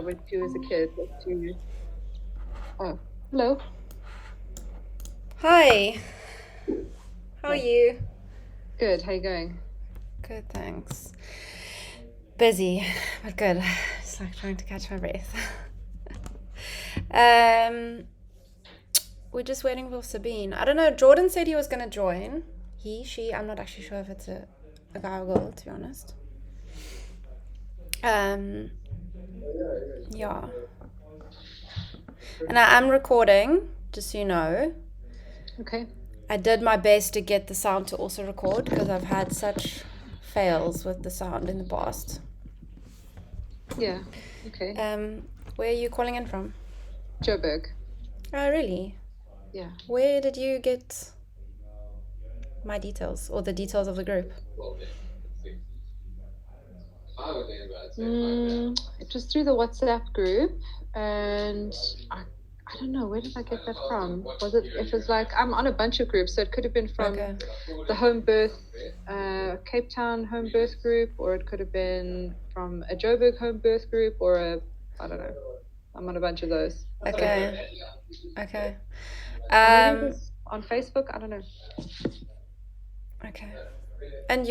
with you as a kid. What you? Oh, hello. Hi, how are Hey. you? Good. How you going? Good, thanks. Busy, but good. It's like trying to catch my breath. um, we're just waiting for Sabine. I don't know. Jordan said he was gonna join. He, she. I'm not actually sure if it's a guy or girl, to be honest. Um, yeah. And I am recording, just so you know. Okay. I did my best to get the sound to also record because I've had such fails with the sound in the past. Yeah. Okay. Where are you calling in from? Joburg. Oh, really? Yeah. Where did you get my details or the details of the group? It was through the WhatsApp group, and I don't know, where did I get that from? Was it? It was like, I'm on a bunch of groups, so it could have been from Okay. the home birth, Cape Town home birth group, or it could have been from a Joburg home birth group, or I don't know. I'm on a bunch of those. Okay. Okay. Or maybe it Um, was on Facebook. I don't know. okay. And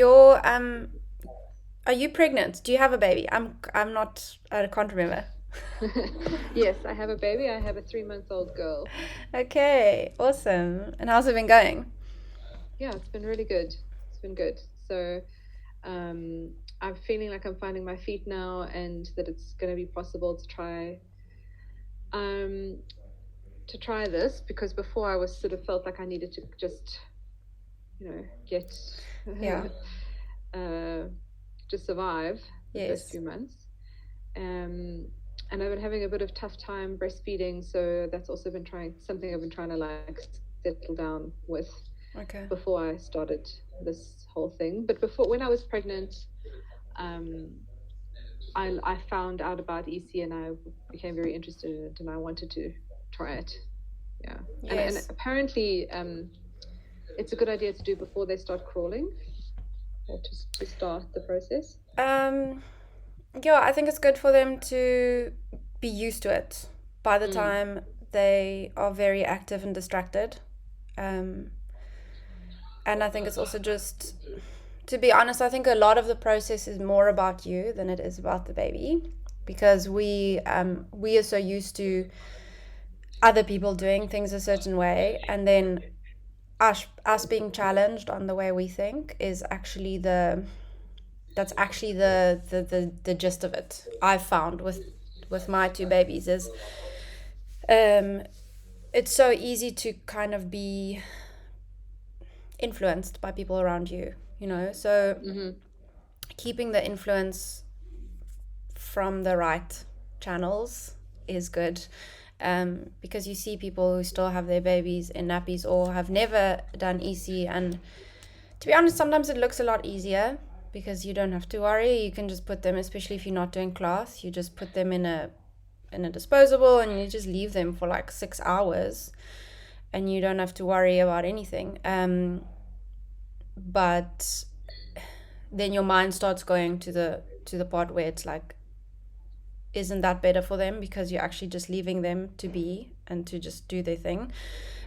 are you pregnant? Do you have a baby? I'm not, I can't remember. Yes, I have a baby. I have a 3-month-old girl. Okay, awesome. And how's it been going? Yeah, it's been really good. It's been good. So, I'm feeling like I'm finding my feet now, and that it's going to be possible um, to try this, because before I was sort of felt like I needed to just, get Yeah. uh, just survive the first Yes. few months. And I've been having a bit of tough time breastfeeding, so that's also been something I've been trying to like settle down with Okay. before I started this whole thing. But before, when I was pregnant, um, I found out about EC, and I became very interested in it, and I wanted to try it. Yeah, and Yes. apparently, it's a good idea to do before they start crawling, or to start the process. Um, yeah, I think it's good for them to be used to it by the Mm. time they are very active and distracted. Um, and I think it's also just, to be honest, I think a lot of the process is more about you than it is about the baby, because we are so used to other people doing things a certain way, and then us being challenged on the way we think is actually the gist of it. I've found with my two babies is um it's so easy to kind of be influenced by people around you, so Mm-hmm. keeping the influence from the right channels is good. Because you see people who still have their babies in nappies or have never done EC, and to be honest, sometimes it looks a lot easier because you don't have to worry. You can just put them, especially if you're not doing class, you just put them in a disposable and you just leave them for like 6 hours, and you don't have to worry about anything. But then your mind starts going to the part where it's like, isn't that better for them because you're actually just leaving them to be and to just do their thing?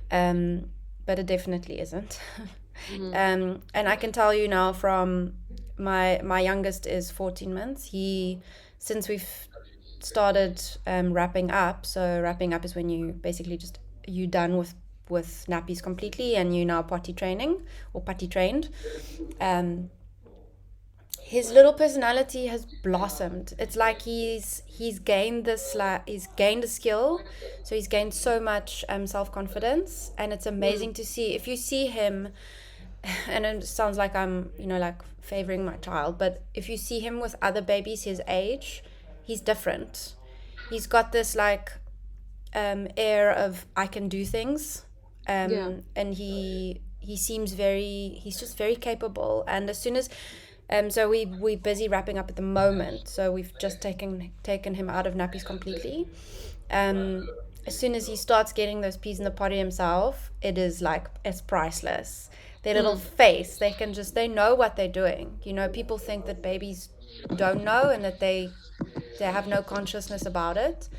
But it definitely isn't. And I can tell you now from my youngest is 14 months. Since we've started wrapping up. So wrapping up is when you basically just you done with nappies completely and you now potty training or potty trained. Um, his little personality has blossomed. It's like he's gained he's gained a skill, so he's gained so much self confidence, and it's Mm. amazing to see. If you see him, and it sounds like I'm like favoring my child, but if you see him with other babies his age, he's different. He's got this like air of I can do things, Yeah. and he's just very capable. And as soon as so we're busy wrapping up at the moment, so we've just taken him out of nappies completely. As soon as he starts getting those peas in the potty himself, it's priceless. Their little Mm. face, they know what they're doing. People think that babies don't know and that they they have no consciousness about it,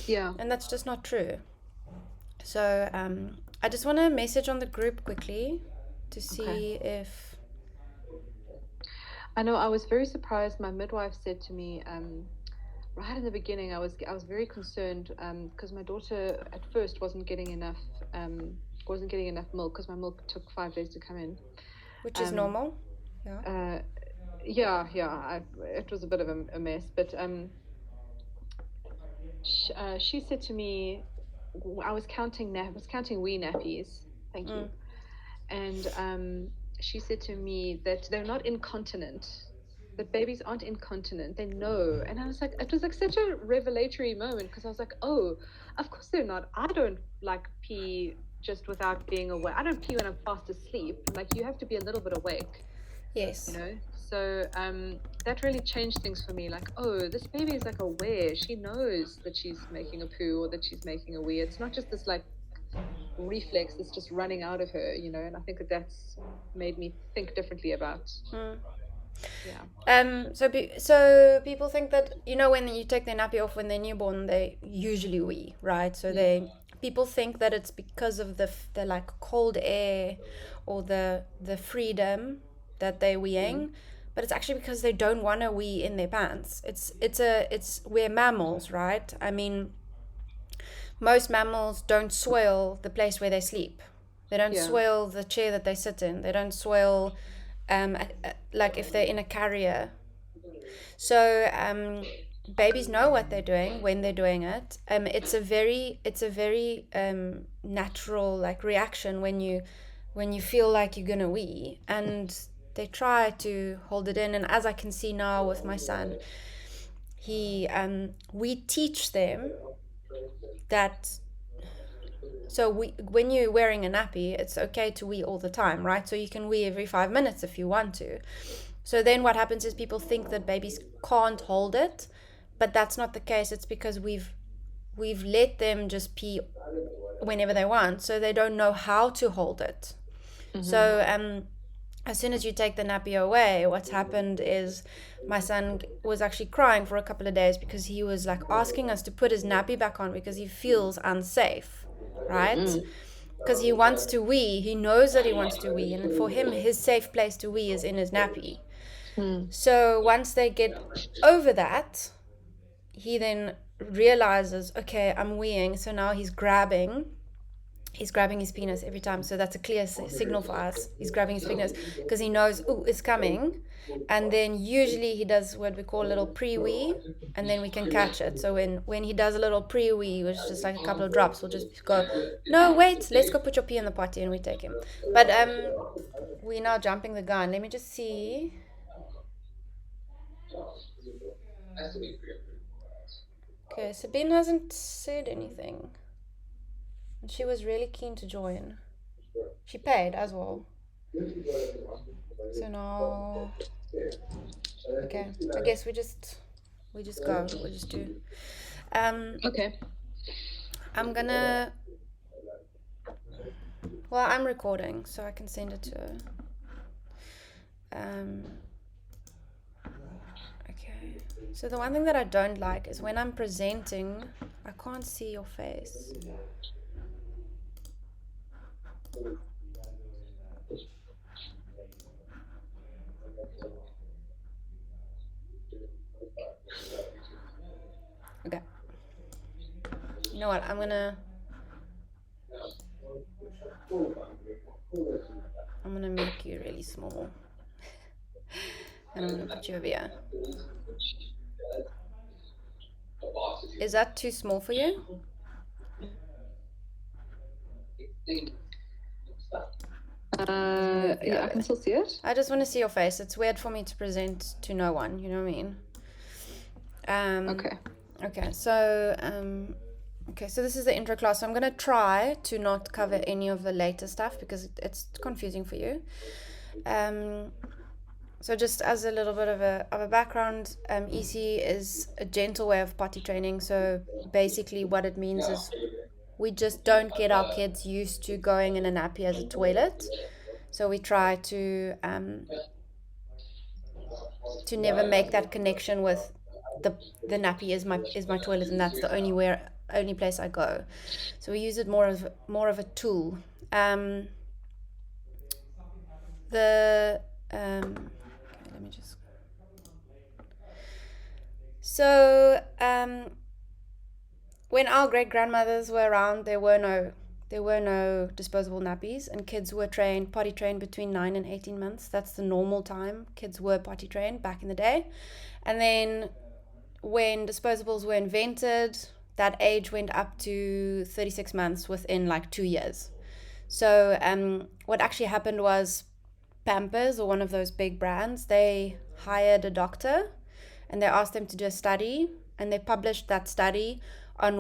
Yeah. and that's just not true. So I just want to message on the group quickly to Okay. see if I know I was very surprised. My midwife said to me, right in the beginning, I was very concerned because my daughter at first wasn't getting enough milk because my milk took 5 days to come in. which is Um, normal. Yeah. yeah, it was a bit of a mess, but she said to me, I was counting wee nappies. Thank you. And she said to me that they're not incontinent. That babies aren't incontinent. They know. And I was like, it was like such a revelatory moment because I was like, oh, of course they're not. I don't like pee just without being awake. I don't pee when I'm fast asleep. Like you have to be a little bit awake, Yes. So that really changed things for me. Like, oh, this baby is like aware. She knows that she's making a poo or that she's making a wee. It's not just this like reflex that's just running out of her, and I think that's made me think differently about. Yeah. So people think that when you take their nappy off when they're newborn, they usually wee, right? So people think that it's because of the like cold air or the freedom that they're weeing, but it's actually because they don't want to wee in their pants. We're mammals, right? I mean, most mammals don't soil the place where they sleep. They don't soil the chair that they sit in. They don't soil, like if they're in a carrier. So babies know what they're doing when they're doing it. It's a very natural like reaction when you feel like you're gonna wee, and they try to hold it in. And as I can see now with my son, we teach them that. So when you're wearing a nappy, it's okay to wee all the time, right? So you can wee every 5 minutes if you want to. So then what happens is people think that babies can't hold it, but that's not the case. It's because we've let them just pee whenever they want, so they don't know how to hold it. So as soon as you take the nappy away, what's happened is my son was actually crying for a couple of days because he was like asking us to put his nappy back on because he feels unsafe, right? Because he wants to wee, he knows that he wants to wee, and for him his safe place to wee is in his nappy. So once they get over that, he then realizes, okay, I'm weeing, so now he's grabbing his penis every time. So that's a clear signal for us. He's grabbing his penis because he knows, oh, it's coming. And then usually he does what we call a little pre-wee, and then we can catch it. So when he does a little pre-wee, which is just like a couple of drops, we'll just go, no, wait, let's go put your pee in the potty, and we take him. But we're now jumping the gun. Let me just see. Okay, Sabine hasn't said anything. And she was really keen to join. She paid as well. So now, okay, I guess we just go. We just do. Okay. I'm gonna. Well, I'm recording, so I can send it to her. Okay. So the one thing that I don't like is when I'm presenting, I can't see your face. Okay. You know what? I'm gonna make you really small. And I'm gonna put you over here. Is that too small for you? Yeah, I can still see it. I just want to see your face. It's weird for me to present to no one. You know what I mean? Okay. Okay. So this is the intro class. So I'm gonna try to not cover any of the later stuff because it's confusing for you. So just as a little bit of a background, EC is a gentle way of potty training. So basically, what it means is we just don't get our kids used to going in a nappy as a toilet. So we try to never make that connection with the the nappy is my toilet, and that's the only place I go. So we use it more of a tool. Um, the okay, let me just so when our great grandmothers were around, there were no disposable nappies, and kids were potty trained between 9 and 18 months. That's the normal time kids were potty trained back in the day. And then when disposables were invented, that age went up to 36 months within like 2 years. So what actually happened was Pampers, or one of those big brands, they hired a doctor and they asked them to do a study, and they published that study on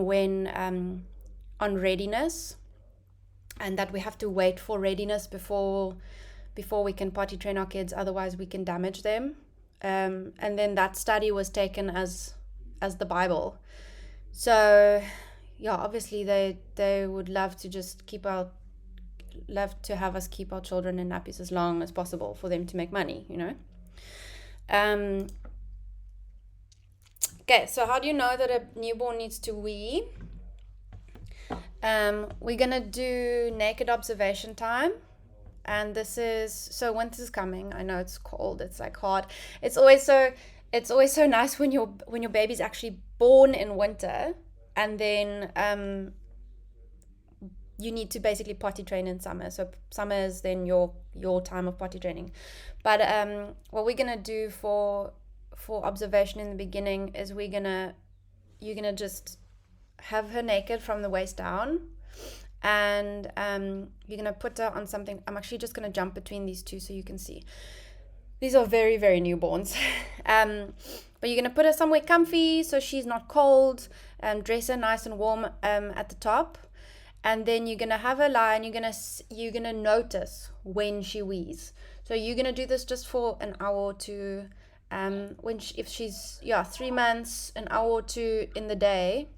on readiness, and that we have to wait for readiness before we can potty train our kids, otherwise we can damage them. And then that study was taken as the Bible. So yeah, obviously they would love to just love to have us keep our children in nappies as long as possible for them to make money, you know. um okay, so how do you know that a newborn needs to wee? We're gonna do naked observation time, and this is so winter's coming. I know it's cold. It's like hard. It's always so it's always so nice when your baby's actually born in winter, and then you need to basically potty train in summer. So summer is then your time of potty training. But what we're gonna do for observation in the beginning is you're gonna just have her naked from the waist down, and you're gonna put her on something. I'm actually just gonna jump between these two so you can see. These are very, very newborns. But you're gonna put her somewhere comfy so she's not cold, dress her nice and warm at the top, and then you're gonna have her lie, and you're gonna notice when she wheezes. So you're gonna do this just for an hour or two. If she's 3 months, an hour or two in the day,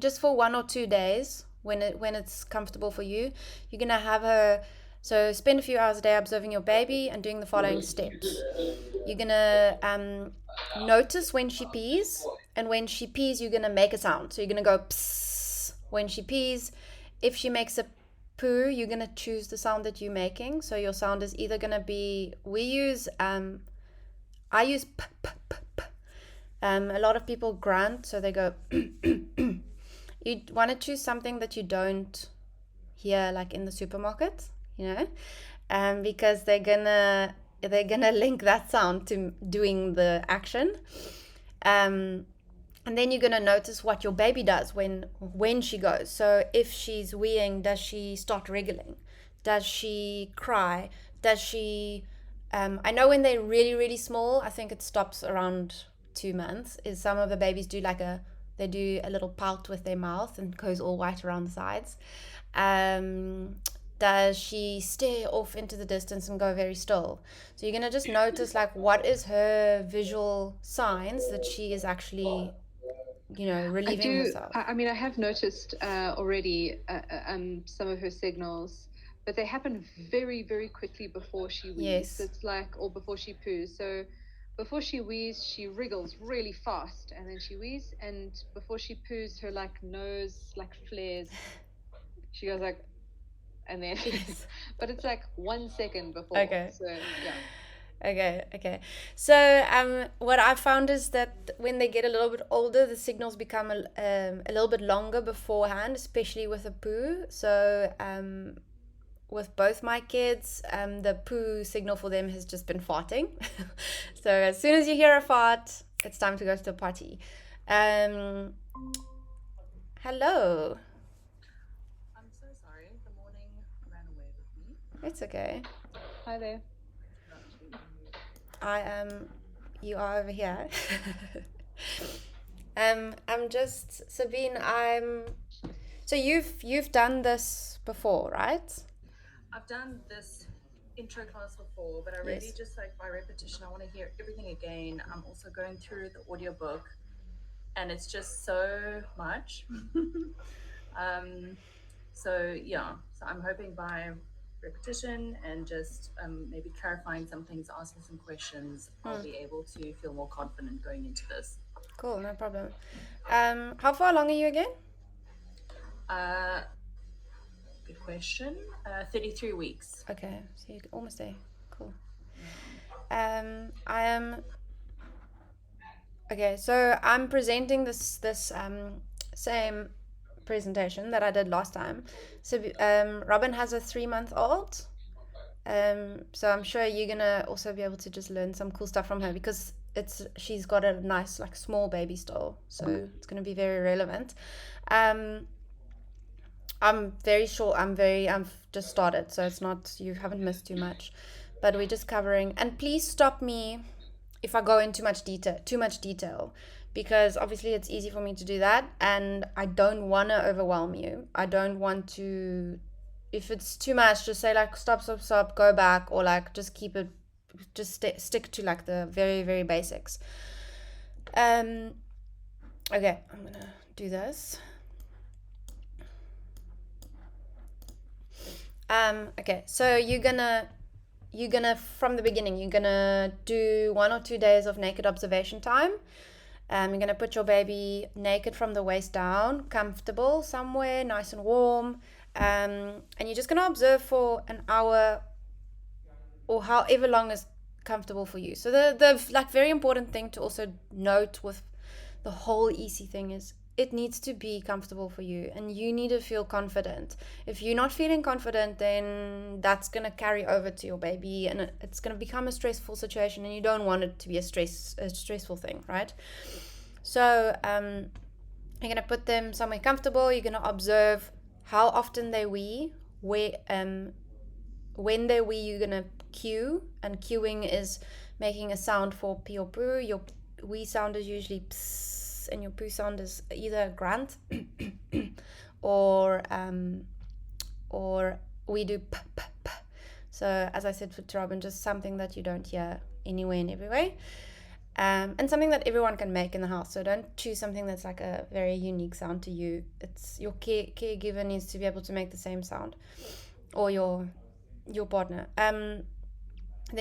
just for 1 or 2 days when it's comfortable for you. You're gonna have her. So spend a few hours a day observing your baby and doing the following steps. You're gonna notice when she pees, and when she pees, you're gonna make a sound. So you're gonna go psss when she pees. If she makes a poo, you're gonna choose the sound that you're making. So your sound is either gonna be I use p p p p. A lot of people grunt, so they go. You want to choose something that you don't hear like in the supermarket, you know, because they're gonna link that sound to doing the action. And then you're gonna notice what your baby does when she goes. So if she's weeing, does she start wriggling? Does she cry? Does she? I know when they're really, really small, I think it stops around 2 months. Is some of the babies do they do a little pout with their mouth and goes all white around the sides. Does she stare off into the distance and go very still? So you're gonna just notice like what is her visual signs that she is actually, relieving herself. I mean, I have noticed already some of her signals, but they happen very, very quickly before she wheezes. Yes. It's like, or before she poos. So before she wheezes, she wriggles really fast, and then she wheezes, and before she poos, her like nose like flares. She goes like, and then, Yes. but it's like 1 second before. Okay. So yeah. Okay. So what I found is that when they get a little bit older, the signals become a little bit longer beforehand, especially with a poo. So with both my kids, the poo signal for them has just been farting. So as soon as you hear a fart, it's time to go to the potty. Hello. I'm so sorry. The morning ran away with me. It's okay. Hi there. You are over here. I'm just Sabine. So you've done this before, right? I've done this intro class before, but I really Yes. just like by repetition, I want to hear everything again. I'm also going through the audiobook, and it's just so much. So I'm hoping by repetition and just maybe clarifying some things, asking some questions, I'll be able to feel more confident going into this. Cool, no problem. How far along are you again? Uh, Good question. 33 weeks. Okay, so you're almost there. Cool. Yeah. I am okay. So I'm presenting this same presentation that I did last time. So Robin has a 3-month-old. So I'm sure you're gonna also be able to just learn some cool stuff from her because she's got a nice like small baby still, so it's gonna be very relevant. Um, I'm very sure. I've just started, so it's not you haven't missed too much, but we're just covering. And please stop me if I go into too much detail, because obviously it's easy for me to do that, and I don't want to overwhelm you. I don't want to. If it's too much, just say like stop, stop, stop, go back, or like just keep it, just stick to like the very, very basics. Um. Okay, I'm gonna do this. Okay, so you're gonna from the beginning you're gonna do 1 or 2 days of naked observation time. You're gonna put your baby naked from the waist down, comfortable somewhere nice and warm, and you're just gonna observe for an hour or however long is comfortable for you. So the like very important thing to also note with the whole EC thing is it needs to be comfortable for you and you need to feel confident. If you're not feeling confident, then that's going to carry over to your baby and it's going to become a stressful situation and you don't want it to be a stressful thing, right? So you're going to put them somewhere comfortable. You're going to observe how often they wee, where when they wee, you're gonna cue, and cueing is making a sound for pee or poo. Your wee sound is usually pss, and your poo sound is either a grunt or we do p p p. So as I said for Robin, just something that you don't hear anywhere and everywhere. And something that everyone can make in the house. So don't choose something that's like a very unique sound to you. It's your caregiver needs to be able to make the same sound, or your partner. Then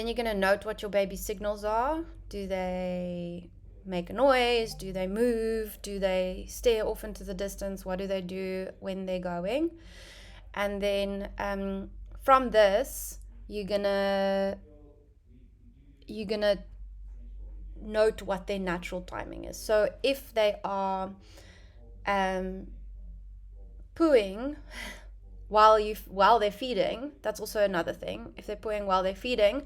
you're gonna note what your baby's signals are. Do they make a noise? Do they move? Do they stare off into the distance? What do they do when they're going? And then from this, you're gonna note what their natural timing is. So if they are pooing while they're feeding, that's also another thing. If they're pooing while they're feeding,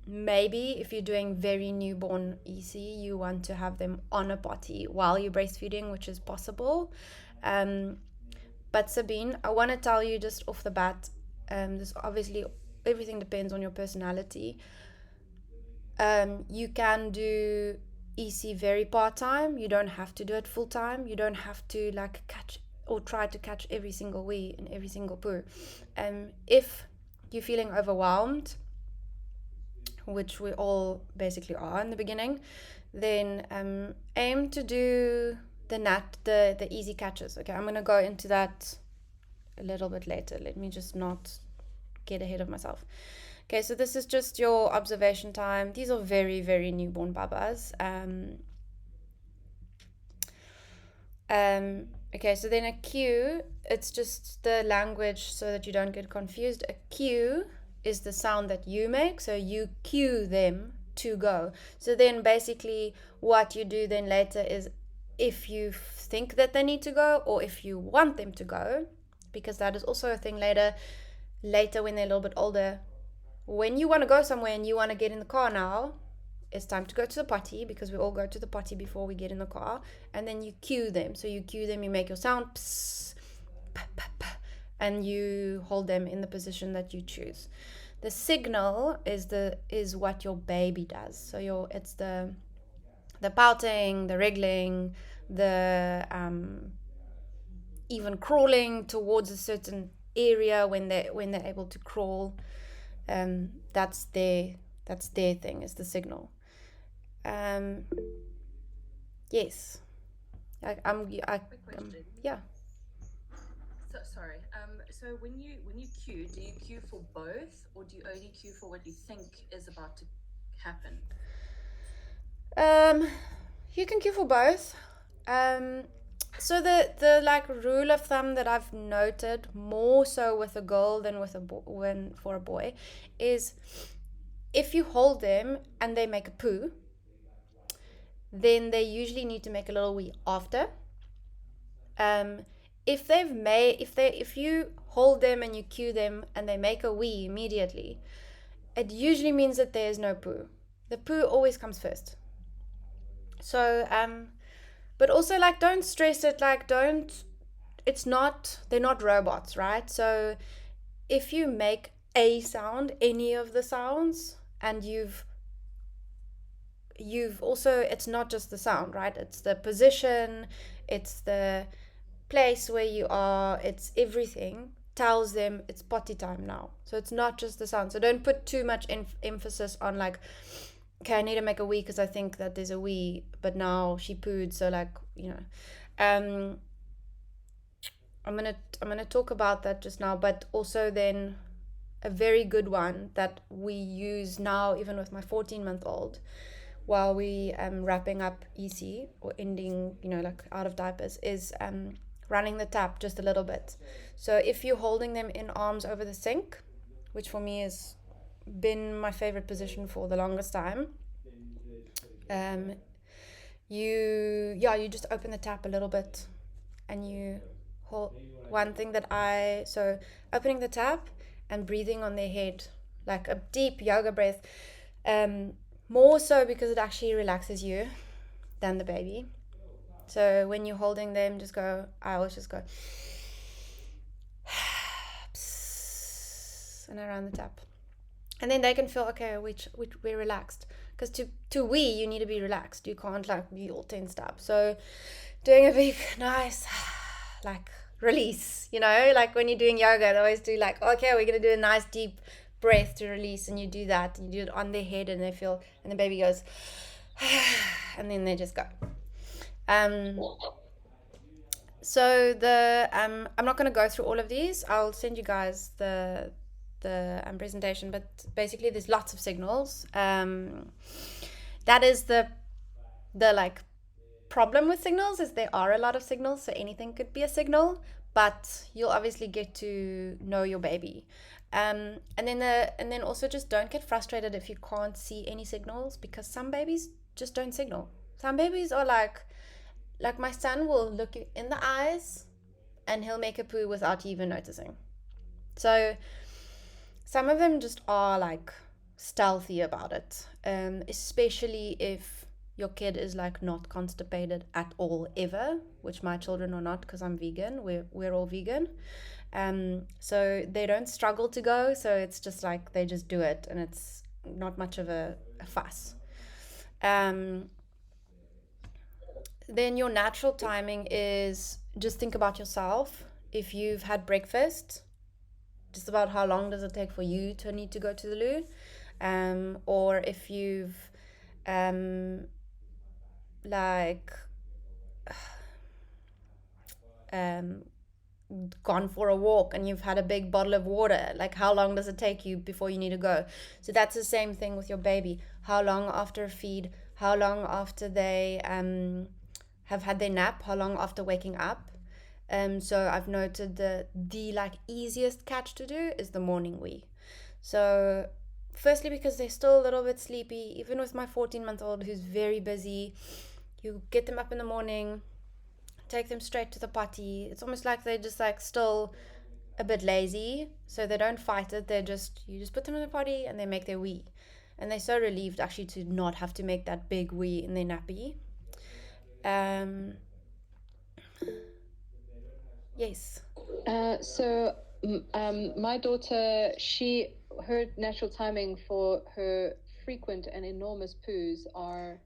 maybe if you're doing very newborn EC, you want to have them on a potty while you're breastfeeding, which is possible. But Sabine, I want to tell you just off the bat, this obviously everything depends on your personality. You can do EC very part-time. You don't have to do it full-time. You don't have to like catch or try to catch every single wee and every single poo. If you're feeling overwhelmed, which we all basically are in the beginning, then aim to do the easy catches. Okay, I'm gonna go into that a little bit later. Let me just not get ahead of myself. Okay, so this is just your observation time. These are very, very newborn babas. Okay, so then a cue, it's just the language so that you don't get confused. A cue is the sound that you make, so you cue them to go. So then basically what you do then later is if you think that they need to go or if you want them to go, because that is also a thing later when they're a little bit older. When you want to go somewhere and you want to get in the car now, it's time to go to the potty because we all go to the potty before we get in the car, and then you cue them. So you cue them, you make your sound pss, p, p, p, and you hold them in the position that you choose. The signal is what your baby does. So it's the pouting, the wriggling, the even crawling towards a certain area when they're able to crawl. That's their thing, is the signal. Yes. Quick question. Yeah. So sorry. So when you cue, do you cue for both, or do you only cue for what you think is about to happen? You can cue for both. Um, so the like rule of thumb that I've noted more so with a girl than with when for a boy is if you hold them and they make a poo, then they usually need to make a little wee after. Um, if you hold them and you cue them and they make a wee immediately, it usually means that there is no poo. The poo always comes first. So but also like don't stress it, like don't it's not they're not robots, right? So if you make a sound, any of the sounds, and you've also it's not just the sound, right? It's the position, it's the place where you are, it's everything tells them it's potty time now. So it's not just the sound. So don't put too much emphasis on like, okay, I need to make a wee because I think that there's a wee, but now she pooed, so like, um I'm gonna talk about that just now, but also then a very good one that we use now even with my 14-month-old while we wrapping up EC or ending, like out of diapers, is running the tap just a little bit. So if you're holding them in arms over the sink, which for me has been my favorite position for the longest time, um, you just open the tap a little bit and you hold one thing that so opening the tap and breathing on their head like a deep yoga breath, more so because it actually relaxes you than the baby. So when you're holding them, I always just go and around the tap, and then they can feel okay, which we're relaxed, because to we you need to be relaxed, you can't like be all tensed up. So doing a big nice like release, like when you're doing yoga they always do like, okay, we're gonna do a nice deep breath to release, and you do that, you do it on their head and they feel, and the baby goes and then they just go. So I'm not going to go through all of these. I'll send you guys the presentation, but basically there's lots of signals. That is the like problem with signals, is there are a lot of signals, so anything could be a signal, but you'll obviously get to know your baby. And then also just don't get frustrated if you can't see any signals, because some babies just don't signal. Some babies are like my son will look you in the eyes and he'll make a poo without you even noticing. So some of them just are like stealthy about it, especially if your kid is like not constipated at all ever, which my children are not because I'm vegan. We're all vegan. So they don't struggle to go. So it's just like they just do it, and it's not much of a fuss. Then your natural timing is just think about yourself. If you've had breakfast, just about how long does it take for you to need to go to the loo, or if you've like gone for a walk and you've had a big bottle of water, like how long does it take you before you need to go? So that's the same thing with your baby. How long after a feed, how long after they have had their nap, how long after waking up. So I've noted the like easiest catch to do is the morning wee. So firstly, because they're still a little bit sleepy, even with my 14-month-old who's very busy, you get them up in the morning, take them straight to the potty. It's almost like they're just like still a bit lazy, so they don't fight it. You just put them in the potty and they make their wee, and they're so relieved actually to not have to make that big wee in their nappy. Yes. So my daughter, her natural timing for her frequent and enormous poos are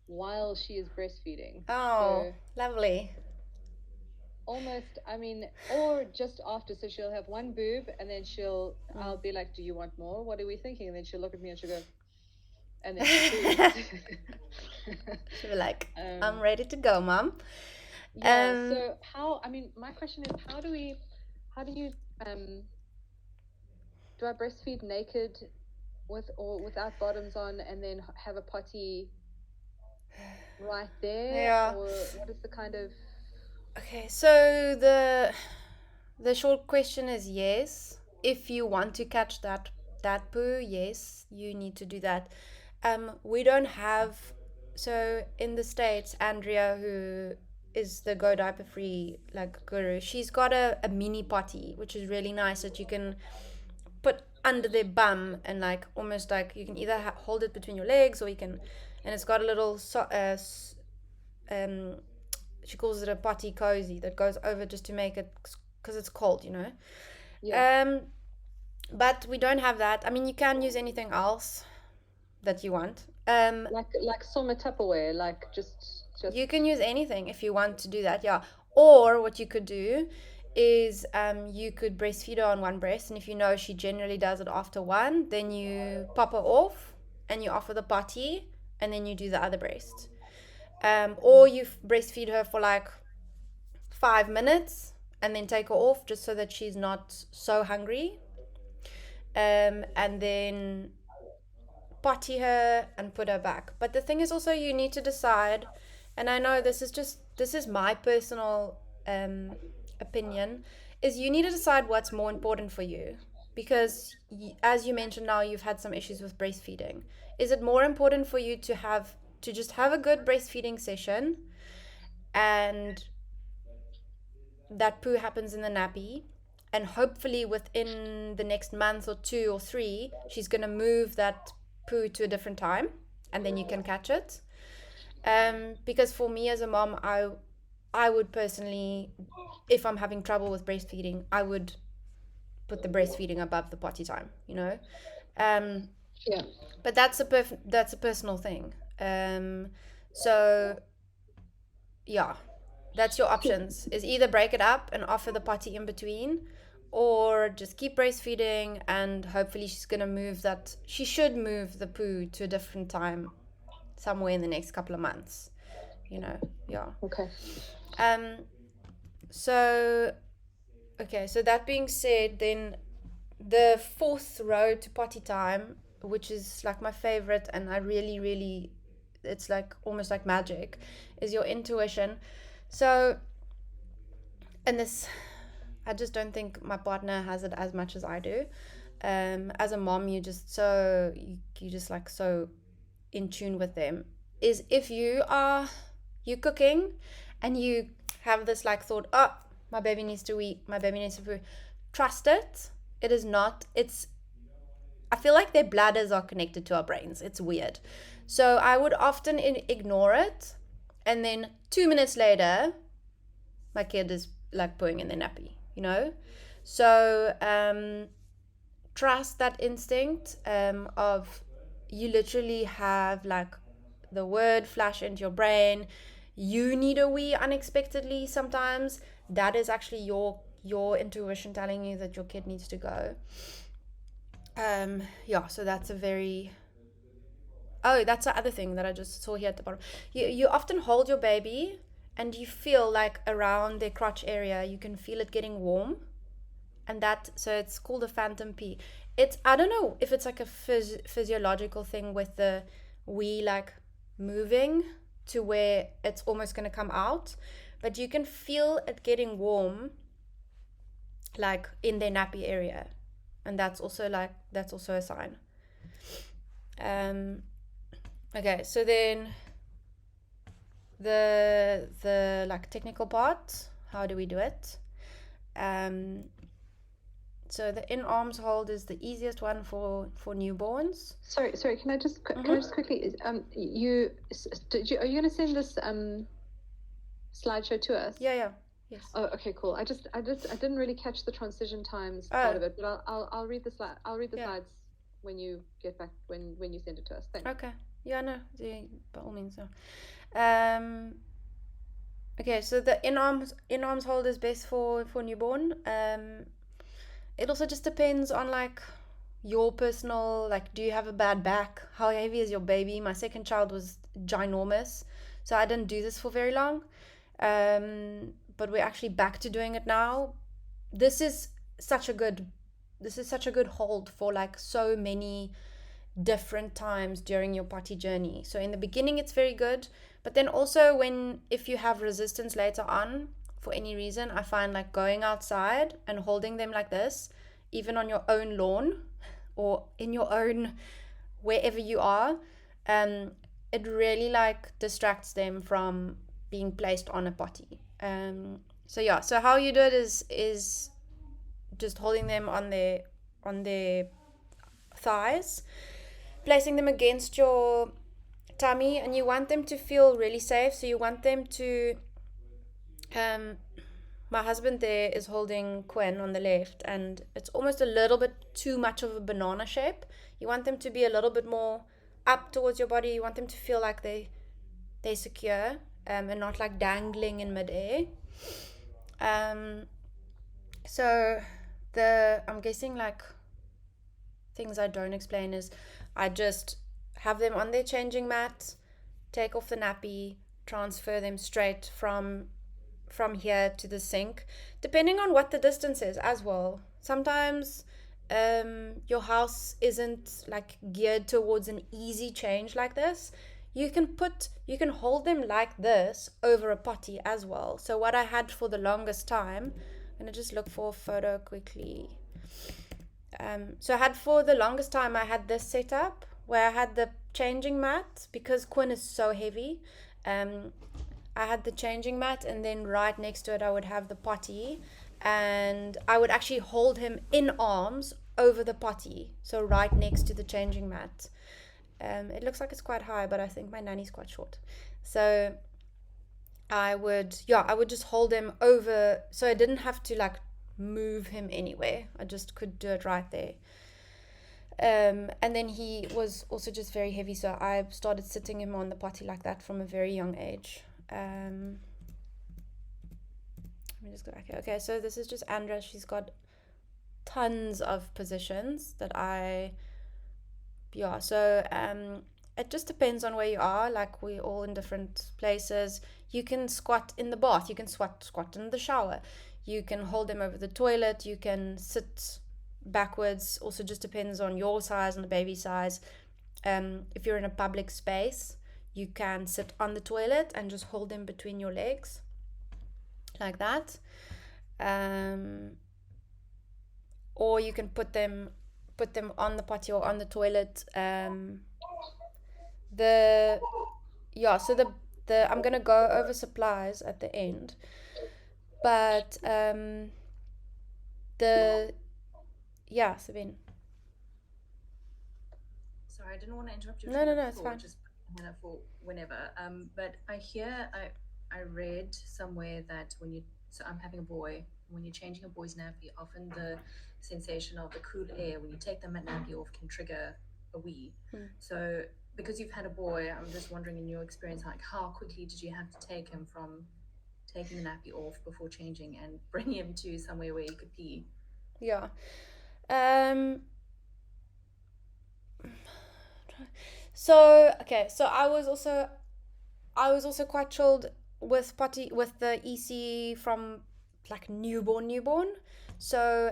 while she is breastfeeding. Oh, so lovely. almost, I mean, or just after. So she'll have one boob and then I'll be like, do you want more? What are we thinking? And then she'll look at me and she'll go, and then she'll be like, I'm ready to go, Mom. Yeah. So my question is, how do you do I breastfeed naked with or without bottoms on, and then have a potty right there, Yeah. or what is the kind of Okay, so the short question is yes. If you want to catch that poo, yes, you need to do that. We don't have, so in the States, Andrea, who is the Go Diaper Free like guru, she's got a mini potty, which is really nice that you can put under their bum, and like almost like you can either hold it between your legs, or you can, and it's got a little um she calls it a potty cozy that goes over just to make it, because it's cold, you know. yeah, Um, but we don't have that. I mean, you can use anything else that you want. like summer Tupperware, like You just can use anything if you want to do that, yeah. Or what you could do is you could breastfeed her on one breast, and if you know she generally does it after one, then you pop her off and you offer the potty, and then you do the other breast. Or you breastfeed her for like 5 minutes and then take her off just so that she's not so hungry. And then potty her and put her back. But the thing is also you need to decide, and I know this is my personal opinion, is you need to decide what's more important for you. Because as you mentioned, now you've had some issues with breastfeeding. Is it more important for you to just have a good breastfeeding session, and that poo happens in the nappy, and hopefully within the next month or 2 or 3 she's going to move that poo to a different time, and then you can catch it. Because for me as a mom, I would personally, if I'm having trouble with breastfeeding, I would put the breastfeeding above the potty time, you know. um, yeah. but that's a personal thing. So yeah, that's your options, is either break it up and offer the potty in between, or just keep breastfeeding, and hopefully she should move the poo to a different time somewhere in the next couple of months, you know. Yeah. Okay. um so okay, so that being said, then the fourth road to potty time, which is like my favorite, and I really really, it's like almost like magic, is your intuition. So, and this, I just don't think my partner has it as much as I do. As a mom, you just like so in tune with them. Is if you cooking, and you have this like thought, oh, my baby needs to eat, my baby needs to food. Trust it. It is not. It's. I feel like their bladders are connected to our brains. It's weird. So I would often ignore it, and then 2 minutes later, my kid is like pooing in their nappy, you know? So trust that instinct of, you literally have like the word flash into your brain. You need a wee unexpectedly sometimes. That is actually your intuition telling you that your kid needs to go. Yeah, so that's a very, oh, that's the other thing that I just saw here at the bottom. You often hold your baby, and you feel like around their crotch area, you can feel it getting warm. And that, so it's called a phantom pee. It's, I don't know if it's like a physiological thing with the wee like moving to where it's almost going to come out, but you can feel it getting warm like in their nappy area. And that's also a sign. um okay, so then the like technical part, how do we do it? um so the in arms hold is the easiest one for newborns. Sorry. Can I just quickly? Are you going to send this slideshow to us? Yeah. Yes. Oh, okay, cool. I didn't really catch the transition times part of it, but I'll read the slide. I'll read the slides when you get back, when you send it to us. Thanks. Okay. Yeah, no, by all means. No. Okay, so the in arms hold is best for newborn. It also just depends on like your personal, like, do you have a bad back? How heavy is your baby? My second child was ginormous, so I didn't do this for very long. But we're actually back to doing it now. This is such a good hold for like so many different times during your potty journey. So in the beginning it's very good, but then also if you have resistance later on for any reason, I find like going outside and holding them like this, even on your own lawn or in your own wherever you are, it really like distracts them from being placed on a potty. So how you do it is just holding them on their thighs, placing them against your tummy, and you want them to feel really safe. So you want them to my husband there is holding Quinn on the left, and it's almost a little bit too much of a banana shape. You want them to be a little bit more up towards your body. You want them to feel like they're secure, and not like dangling in midair. So I'm guessing like things I don't explain is I just have them on their changing mat, take off the nappy, transfer them straight from here to the sink, depending on what the distance is as well. Sometimes your house isn't like geared towards an easy change like this. You can hold them like this over a potty as well. So what I had for the longest time, I'm gonna just look for a photo quickly. So I had for the longest time, I had this setup where I had the changing mat because Quinn is so heavy. I had the changing mat, and then right next to it I would have the potty, and I would actually hold him in arms over the potty, so right next to the changing mat. It looks like it's quite high, but I think my nanny's quite short. So I would just hold him over, so I didn't have to like move him anywhere. I just could do it right there. And then he was also just very heavy, so I started sitting him on the potty like that from a very young age. Let me just go back here. Okay, so this is just Andra. She's got tons of positions that so it just depends on where you are. Like, we're all in different places. You can squat in the bath, you can squat in the shower, you can hold them over the toilet, you can sit backwards. Also just depends on your size and the baby size. If you're in a public space, you can sit on the toilet and just hold them between your legs like that, or you can put them on the potty or on the toilet. So I'm gonna go over supplies at the end, but Sabine. Sorry, I didn't want to interrupt you. No, it's fine. Just for whenever. But I read somewhere that so I'm having a boy. When you're changing a boy's nappy, often the sensation of the cool air when you take the nappy off can trigger a wee. So because you've had a boy, I'm just wondering, in your experience, like, how quickly did you have to take him from taking the nappy off before changing and bringing him to somewhere where he could pee? Yeah. So I was also quite chilled with the EC from like newborn. So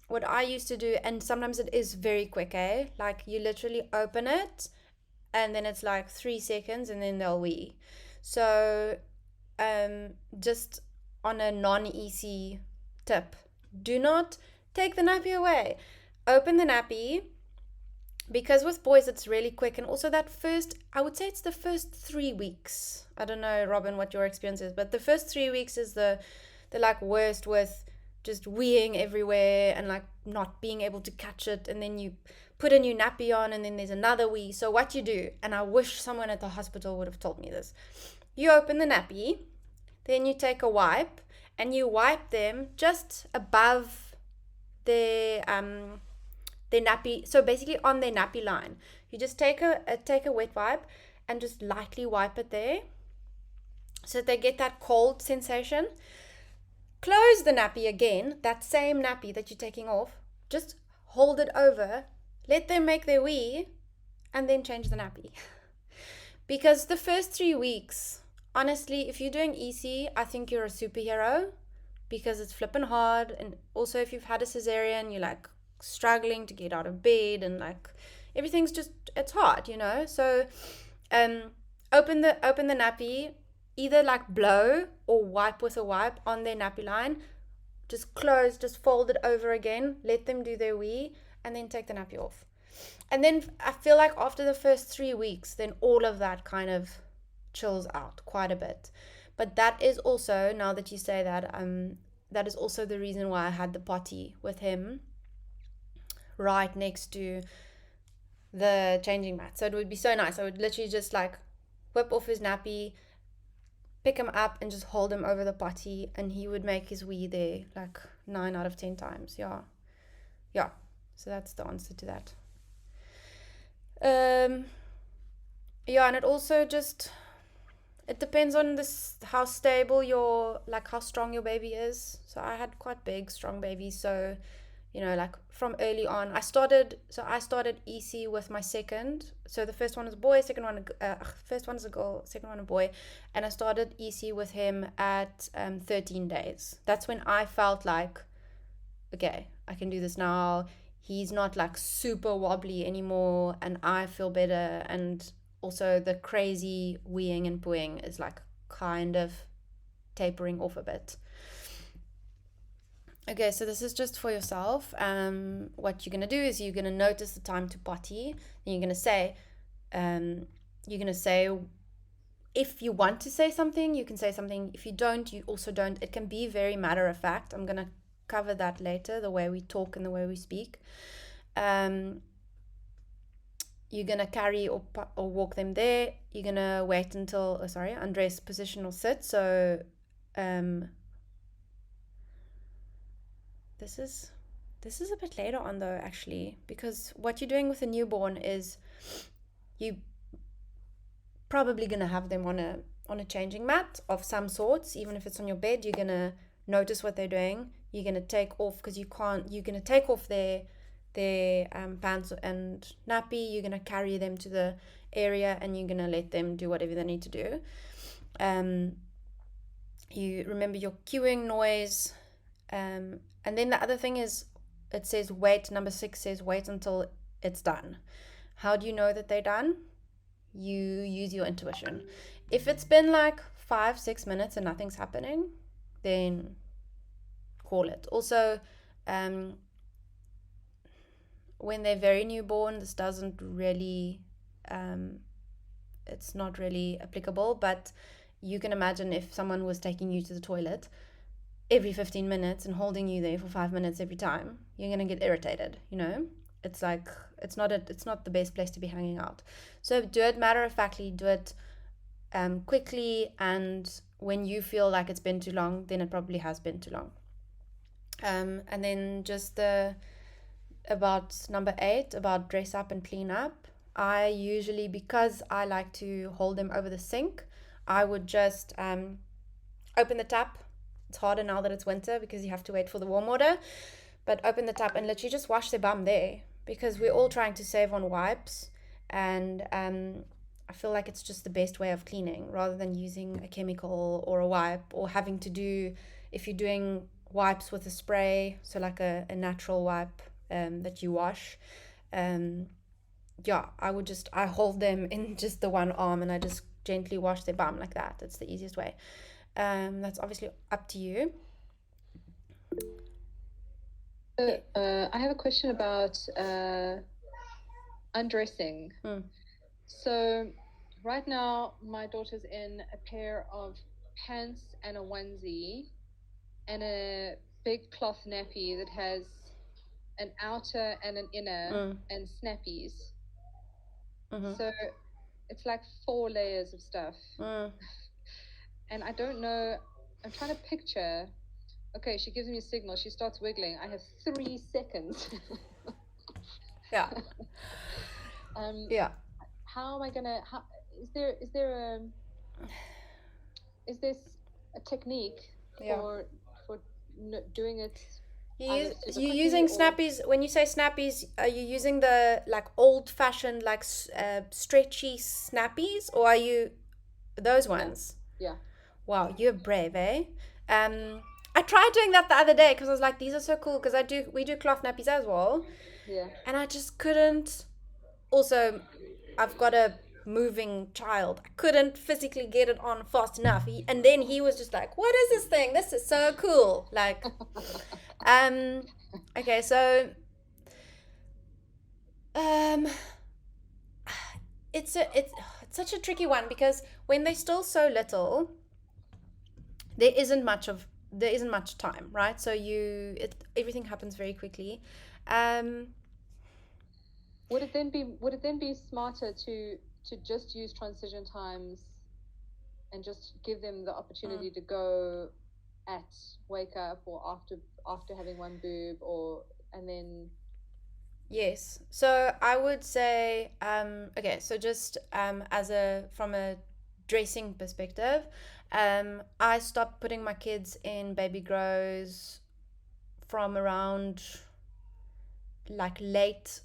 what I used to do, and sometimes it is very quick, like you literally open it and then it's like 3 seconds and then they'll wee. So just on a non-EC tip, do not take the nappy away. Open the nappy, because with boys it's really quick. And also I would say it's the first 3 weeks. I don't know, Robin, what your experience is, but the first 3 weeks is the like worst, with just weeing everywhere and like not being able to catch it. And then you put a new nappy on and then there's another wee. So what you do, and I wish someone at the hospital would have told me this, you open the nappy, then you take a wipe and you wipe them just above their nappy, so basically on their nappy line. You just take a wet wipe and just lightly wipe it there so that they get that cold sensation. Close the nappy again, that same nappy that you're taking off, just hold it over, let them make their wee, and then change the nappy. Because the first 3 weeks, honestly, if you're doing EC, I think you're a superhero, because it's flipping hard. And also if you've had a cesarean, you're like struggling to get out of bed, and like everything's just, it's hard, you know. So open the nappy, either like blow or wipe with a wipe on their nappy line, just close, just fold it over again, let them do their wee, and then take the nappy off. And then I feel like after the first 3 weeks, then all of that kind of chills out quite a bit. But that is also, now that you say that, that is also the reason why I had the potty with him right next to the changing mat. So it would be so nice. I would literally just like whip off his nappy, pick him up, and just hold him over the potty, and he would make his wee there like 9 out of 10 times. Yeah. So that's the answer to that. Yeah, and it also just, it depends on this, how stable your, like how strong your baby is. So I had quite big, strong babies. So, you know, like from early on, I started EC with my second. So the first one is a boy, first one is a girl, second one a boy. And I started EC with him at 13 days. That's when I felt like, okay, I can do this now. He's not like super wobbly anymore, and I feel better. And also the crazy weeing and pooing is like kind of tapering off a bit. Okay, so this is just for yourself. What you're gonna do is you're gonna notice the time to potty, and you're gonna say, if you want to say something, you can say something. If you don't, you also don't. It can be very matter of fact. I'm gonna cover that later, the way we talk and the way we speak. You're gonna carry or walk them there. You're gonna wait until undress, position, or sit. So this is a bit later on though, actually, because what you're doing with a newborn is you probably gonna have them on a changing mat of some sorts. Even if it's on your bed, you're gonna notice what they're doing. You're gonna take off, because you're gonna take off their pants and nappy. You're gonna carry them to the area, and you're gonna let them do whatever they need to do. You remember your cueing noise, and then the other thing is, it says wait. Number 6 says wait until it's done. How do you know that they're done? You use your intuition. If it's been like 5-6 minutes and nothing's happening, then call it. Also, when they're very newborn, this doesn't really, it's not really applicable, but you can imagine if someone was taking you to the toilet every 15 minutes and holding you there for 5 minutes every time, you're going to get irritated, you know? It's like, it's not the best place to be hanging out. So do it matter of factly, do it quickly, and when you feel like it's been too long, then it probably has been too long. And then just about number 8, about dress up and clean up. I usually, because I like to hold them over the sink, I would just open the tap. It's harder now that it's winter because you have to wait for the warm water, but open the tap and literally just wash their bum there, because we're all trying to save on wipes, and I feel like it's just the best way of cleaning, rather than using a chemical or a wipe, or having to do, if you're doing wipes with a spray, so like a natural wipe that you wash, I hold them in just the one arm, and I just gently wash their bum like that. It's the easiest way. That's obviously up to you. I have a question about undressing. So right now my daughter's in a pair of pants and a onesie and a big cloth nappy that has an outer and an inner and snappies. So it's like 4 layers of stuff. And I don't know, I'm trying to picture. Okay, she gives me a signal, she starts wiggling. I have 3 seconds. Yeah. How am I gonna? Is there a technique for doing it? You're using snappies. When you say snappies, are you using the like old-fashioned like stretchy snappies, or are you those ones? Yeah. Wow, you're brave, eh? I tried doing that the other day because I was like, these are so cool, because we do cloth nappies as well. Yeah. And I just couldn't also I've got a moving child. I couldn't physically get it on fast enough. And then he was just like, "What is this thing? This is so cool!" Like, um, okay, so um, it's such a tricky one because when they're still so little, there isn't much of there isn't much time, right? So everything happens very quickly. Um, Would it then be smarter to just use transition times and just give them the opportunity to go at wake up or after having one boob, or and then Yes. So I would say, okay, so just as a from a dressing perspective, I stopped putting my kids in baby grows from around like late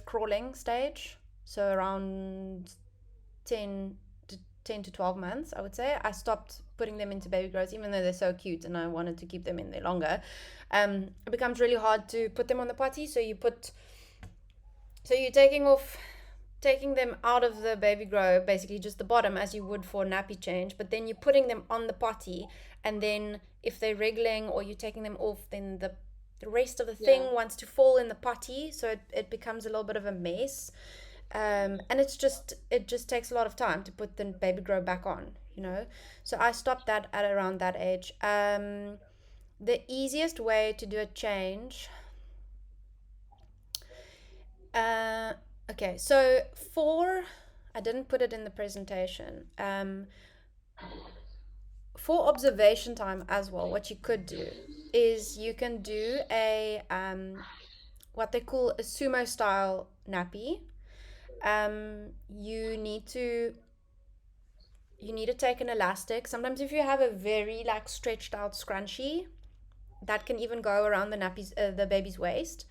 crawling stage. So around 10 10 to 12 months, I would say. I stopped putting them into baby grows, even though they're so cute and I wanted to keep them in there longer. It becomes really hard to put them on the potty, so you're taking them out of the baby grow, basically just the bottom, as you would for nappy change, but then you're putting them on the potty, and then if they're wriggling or you're taking them off, then the rest of the thing yeah, wants to fall in the potty, so it becomes a little bit of a mess. And it just takes a lot of time to put the baby grow back on. So I stopped that at around that age. The easiest way to do a change, uh, okay, so I didn't put it in the presentation. For observation time as well, what you could do is you can do a what they call a sumo style nappy. You need to take an elastic. Sometimes if you have a very like stretched out scrunchie, that can even go around the baby's waist.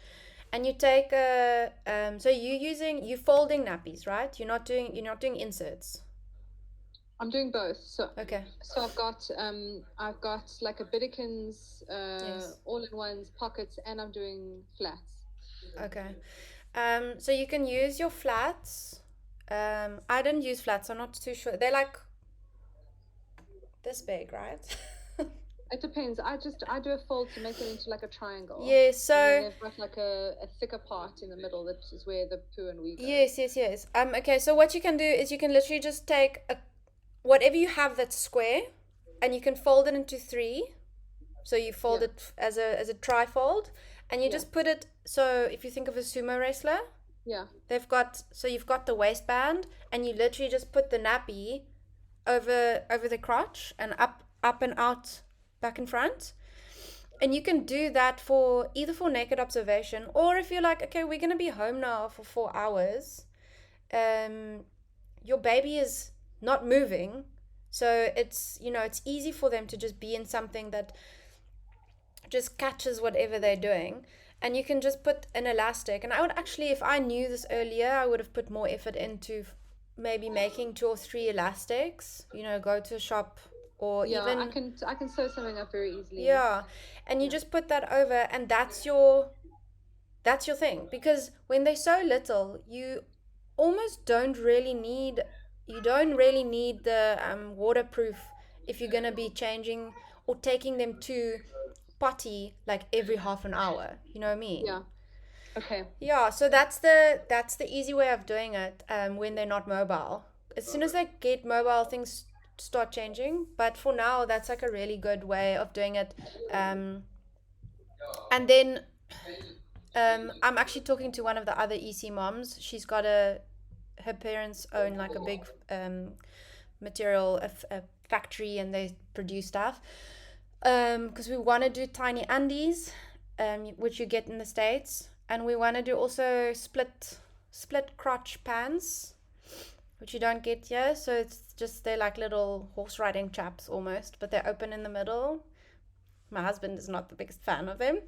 And you take so you folding nappies, right? You're not doing inserts. I'm doing both. So Okay. so I've got like a Bidikins Yes. all-in-ones pockets, and I'm doing flats. Okay. So you can use your flats. I didn't use flats. I'm not too sure. They're like this big, right? It depends. I do a fold to make it into like a triangle, Yeah. and then So they've got like a thicker part in the middle that is where the poo and wee yes, goes. yes, yes. Okay. So what you can do is you can literally just take whatever you have that's square, and you can fold it into three. So you fold Yeah, it as a trifold, and you yeah, just put it. So if you think of a sumo wrestler, yeah, you've got the waistband, and you literally just put the nappy over the crotch and up and out back in front. And you can do that for either for naked observation, or if you're like, okay, we're gonna be home now for 4 hours. Um, your baby is not moving, so it's easy for them to just be in something that just catches whatever they're doing. And you can just put an elastic. And I would actually, if I knew this earlier, I would have put more effort into maybe making 2 or 3 elastics. Go to a shop, or yeah. even, I can sew something up very easily. yeah. And you Yeah, just put that over, and that's your thing. Because when they're so little, almost don't really need the waterproof if you're gonna be changing or taking them to potty like every half an hour. You know what I mean? yeah. Okay. Yeah, so that's the easy way of doing it when they're not mobile. As soon as they get mobile, things start changing. But for now, that's like a really good way of doing it. Um, and then I'm actually talking to one of the other EC moms. Her parents own like a big material a factory, and they produce stuff. Because we want to do tiny undies, which you get in the States, and we want to do also split crotch pants, which you don't get here. So they're like little horse riding chaps almost, but they're open in the middle. My husband is not the biggest fan of them,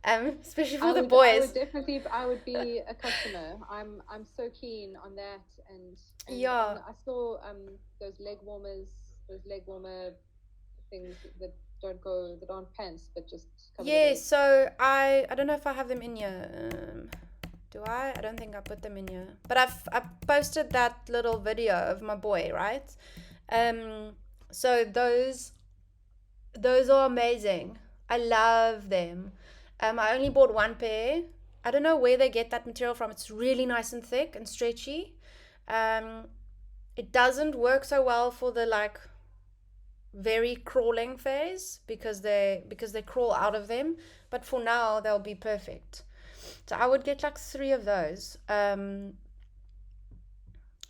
especially for the I would boys. definitely, I would be a customer. I'm so keen on that, and Yeah. I saw those leg warmer things that that aren't pants but just cover the Yeah, legs. so I don't know if I have them in here. Do I? I don't think I put them in here. But I posted that little video of my boy, right? Um, so those are amazing. I love them. I only bought one pair. I don't know where they get that material from. It's really nice and thick and stretchy. Um, it doesn't work so well for the like very crawling phase because they crawl out of them. But for now, they'll be perfect. So I would get like 3 of those, and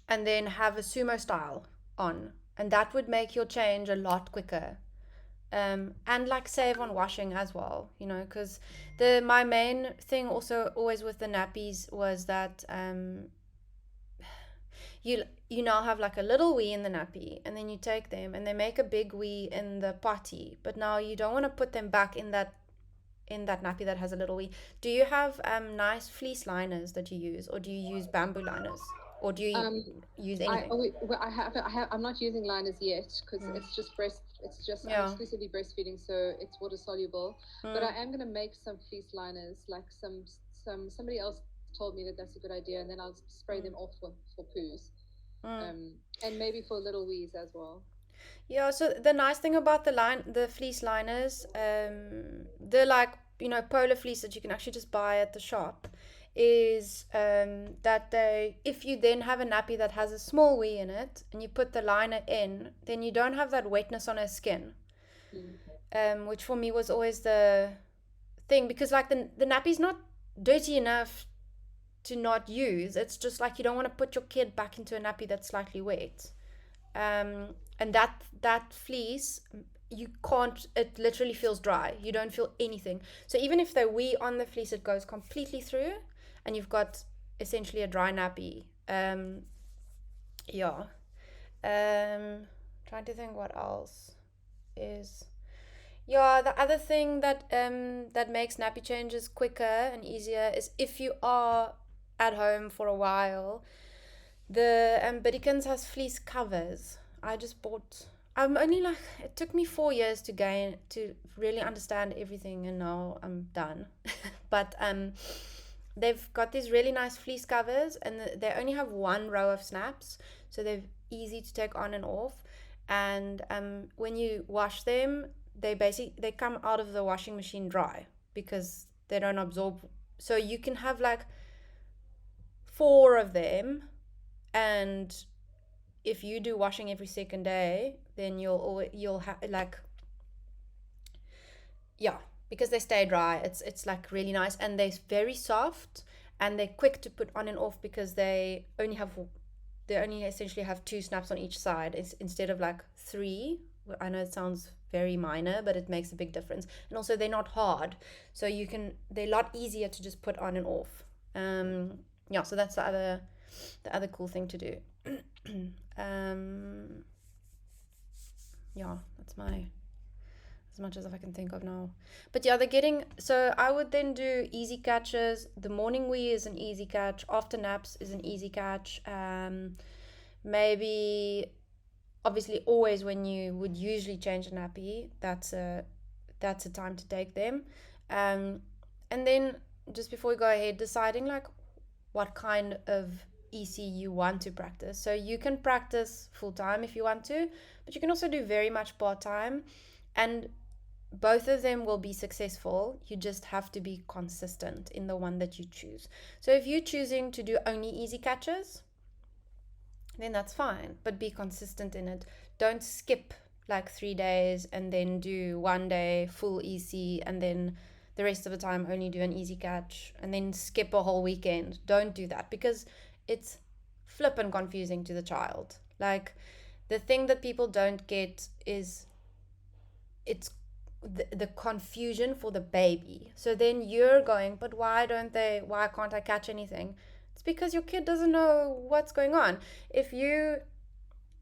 then have a sumo style on, and that would make your change a lot quicker. And like save on washing as well, you know, because the my main thing also always with the nappies was that you now have like a little wee in the nappy, and then you take them and they make a big wee in the potty, but now you don't want to put them back in that nappy that has a little wee. Do you have nice fleece liners that you use, or do you use bamboo liners, or do you Um, use I anything? oh, well, I'm not using liners yet because Mm. it's just I'm Yeah. exclusively breastfeeding, so it's water soluble. But I Mm. am gonna make some fleece liners, like somebody else told me that that's a good idea, and then I'll spray Mm. them off for poos, Mm. and maybe for little wees as well. Yeah, so the nice thing about the fleece liners, they're like, you know, polar fleece that you can actually just buy at the shop, is that if you then have a nappy that has a small wee in it and you put the liner in, then you don't have that wetness on her skin, Mm. which for me was always the thing, because like the nappy's not dirty enough to not use. It's just like you don't want to put your kid back into a nappy that's slightly wet. And that fleece, you can't, it literally feels dry, you don't feel anything. So even if they wee on the fleece, it goes completely through and you've got essentially a dry nappy. Yeah. Trying to think what else is. Yeah, the other thing that makes nappy changes quicker and easier is if you are at home for a while. The Bidikins has fleece covers. I just bought. I'm only like, it took me 4 years to really understand everything, and now I'm done. But they've got these really nice fleece covers, and they only have one row of snaps, so they're easy to take on and off. And when you wash them, they come out of the washing machine dry because they don't absorb. So you can have like 4 of them, and if you do washing every second day, then you'll have like, yeah, because they stay dry. It's like really nice, and they're very soft, and they're quick to put on and off because they only essentially have 2 snaps on each side, instead of like 3. I know it sounds very minor, but it makes a big difference. And also they're not hard, so they're a lot easier to just put on and off. Yeah, so that's the other cool thing to do. um, yeah, that's my as much as I can think of now. But yeah, they're getting. So I would then do easy catches. The morning wee is an easy catch. After naps is an easy catch. Maybe, obviously, always when you would usually change a nappy, that's a time to take them. And then just before we go ahead, deciding like what kind of EC you want to practice. So you can practice full time if you want to, but you can also do very much part time, and both of them will be successful. You just have to be consistent in the one that you choose. So if you're choosing to do only easy catches, then that's fine, but be consistent in it. Don't skip like 3 days and then do 1 day full EC and then the rest of the time only do an easy catch and then skip a whole weekend. Don't do that, because it's flippin' confusing to the child. Like, the thing that people don't get is it's the confusion for the baby. So then you're going, but why can't I catch anything? It's because your kid doesn't know what's going on. If you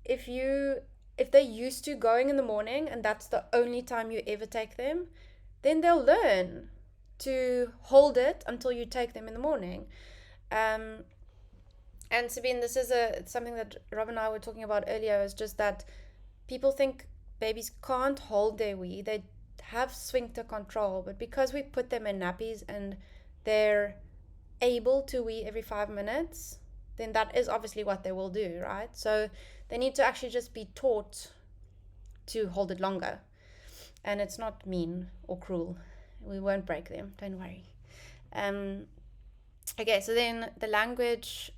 if you if they're used to going in the morning and that's the only time you ever take them, then they'll learn to hold it until you take them in the morning. um and Sabine, this is something that Rob and I were talking about earlier, is just that people think babies can't hold their wee. They have sphincter control, but because we put them in nappies and they're able to wee every 5 minutes, then that is obviously what they will do, right? So they need to actually just be taught to hold it longer. And it's not mean or cruel. We won't break them, don't worry. Okay, so then the language,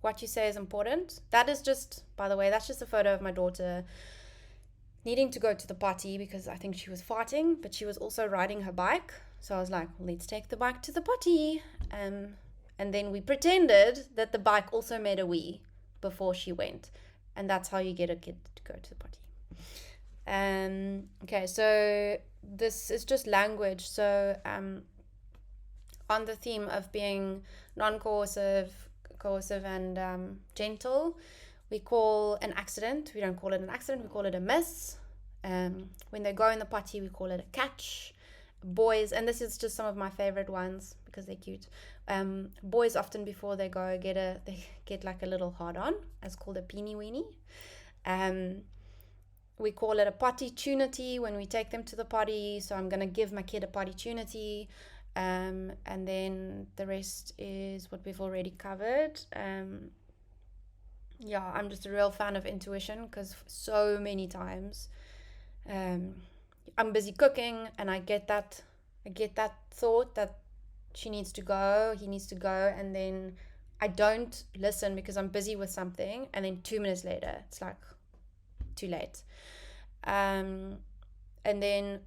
what you say is important. That is just, by the way, that's just a photo of my daughter needing to go to the potty because I think she was farting, but she was also riding her bike. So I was like, let's take the bike to the potty. And then we pretended that the bike also made a wee before she went. And that's how you get a kid to go to the potty. Okay, so this is just language. So on the theme of being non-coercive, coercive, and gentle, we call an accident, we don't call it an accident, we call it a miss. When they go in the potty, we call it a catch. Boys, and this is just some of my favorite ones because they're cute. Boys often before they go they get like a little hard on. It's called a peenie weenie. We call it a potty-tunity when we take them to the potty. So I'm gonna give my kid a potty-tunity. And then the rest is what we've already covered. Yeah, I'm just a real fan of intuition because so many times I'm busy cooking and I get that thought that she needs to go, he needs to go, and then I don't listen because I'm busy with something, and then 2 minutes later it's like too late. And then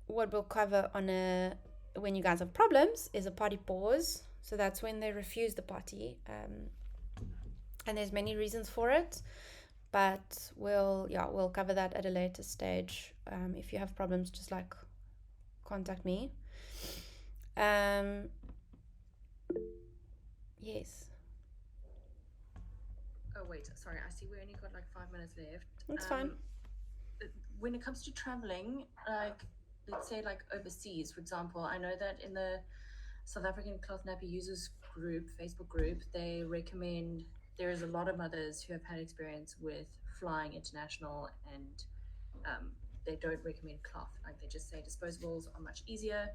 what we'll cover when you guys have problems is a potty pause. So that's when they refuse the potty, and there's many reasons for it, but we'll cover that at a later stage. If you have problems, just like contact me. Yes. Oh wait, sorry, I see we only got like 5 minutes left. That's fine. When it comes to traveling, like let's say like overseas, for example, I know that in the South African Cloth Nappy Users group, Facebook group, they recommend, there's a lot of mothers who have had experience with flying international, and they don't recommend cloth. Like they just say disposables are much easier.